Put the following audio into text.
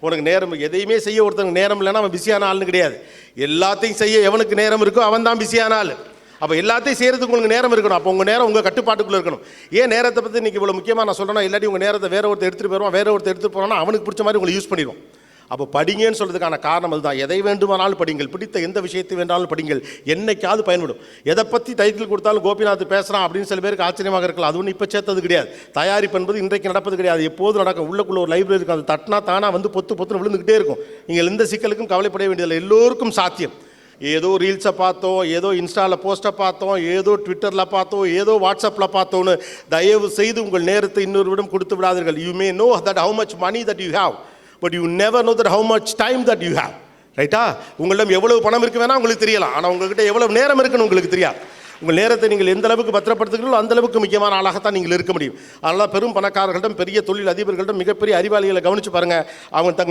உனக்கு நேரம் எதையுமே செய்ய ஒருத்தனுக்கு நேரம் இல்லைன்னா அவன் பிஸியான ஆள்னு கிடையாது. எல்லாத்தையும் செய்ய எவனுக்கு நேரம் இருக்கோ அவன் தான் பிஸியான ஆள். அப்போ எல்லாத்தையும் செய்கிறதுக்கு உங்களுக்கு நேரம் இருக்கணும். அப்போ உங்கள் நேரம் உங்கள் கட்டுப்பாட்டுக்குள்ளே இருக்கணும். ஏன் நேரத்தை பற்றி இன்றைக்கி இவ்வளோ முக்கியமாக நான் சொல்கிறேன்னா, இல்லாட்டி உங்கள் நேரத்தை வேறு ஒருத்தர் எடுத்துகிட்டு போயிடுவான், வேறு ஒருத்தர் எடுத்துகிட்டு போகிறான்னா அவனுக்கு பிடிச்ச மாதிரி உங்களை யூஸ் பண்ணிடுவோம். அப்போ படிங்கன்னு சொல்கிறதுக்கான காரணம் அதுதான். எதை வேண்டுமானாலும் படிங்கள், பிடித்த எந்த விஷயத்தை வேண்டாலும் படிங்கள், என்னைக்காவது பயன்படும். எதை பற்றி டைட்டில் கொடுத்தாலும் கோபிநாத் பேசுகிறான் அப்படின்னு சில பேருக்கு ஆச்சரியமாக இருக்கலாம். அது ஒன்றும் இப்போ சேர்த்தது கிடையாது. தயாரிப்பு என்பது இன்றைக்கு நடப்பது கிடையாது, எப்போதும் நடக்கும். உள்ளுக்குள்ள ஒரு லைப்ரரி இருக்கும், அது தட்டினா தானாக வந்து பொத்துன்னு விழுந்துக்கிட்டே இருக்கும். நீங்கள் எந்த சிக்கலுக்கும் கவலைப்பட வேண்டியதில்லை, எல்லோருக்கும் சாத்தியம். ஏதோ ரீல்ஸை பார்த்தோம், ஏதோ இன்ஸ்டாவில் போஸ்ட்டை பார்த்தோம், ஏதோ ட்விட்டரில் பார்த்தோம், ஏதோ வாட்ஸ்அப்பில் பார்த்தோன்னு தயவு செய்து உங்கள் நேரத்தை இன்னொருவிடம் கொடுத்து விடாதீர்கள். You may know that how much money that you have, but you never know that how much time that you have. ரைட்டா? உங்களிடம் எவ்வளவு பணம் இருக்கு வேணால் உங்களுக்கு தெரியலாம், ஆனால் உங்கள்கிட்ட எவ்வளவு நேரம் இருக்குன்னு உங்களுக்கு தெரியாது. உங்கள் நேரத்தை நீங்கள் எந்த அளவுக்கு பத்திரப்படுத்துகிறீங்களோ அந்த அளவுக்கு முக்கியமான ஆளாகத்தான் நீங்கள் இருக்க முடியும். அதனால் பெரும் பணக்காரர்களிடம், பெரிய தொழில் அதிபர்களிடம், மிகப்பெரிய அறிவாளிகளை கவனித்து பாருங்கள். அவங்க தங்கள்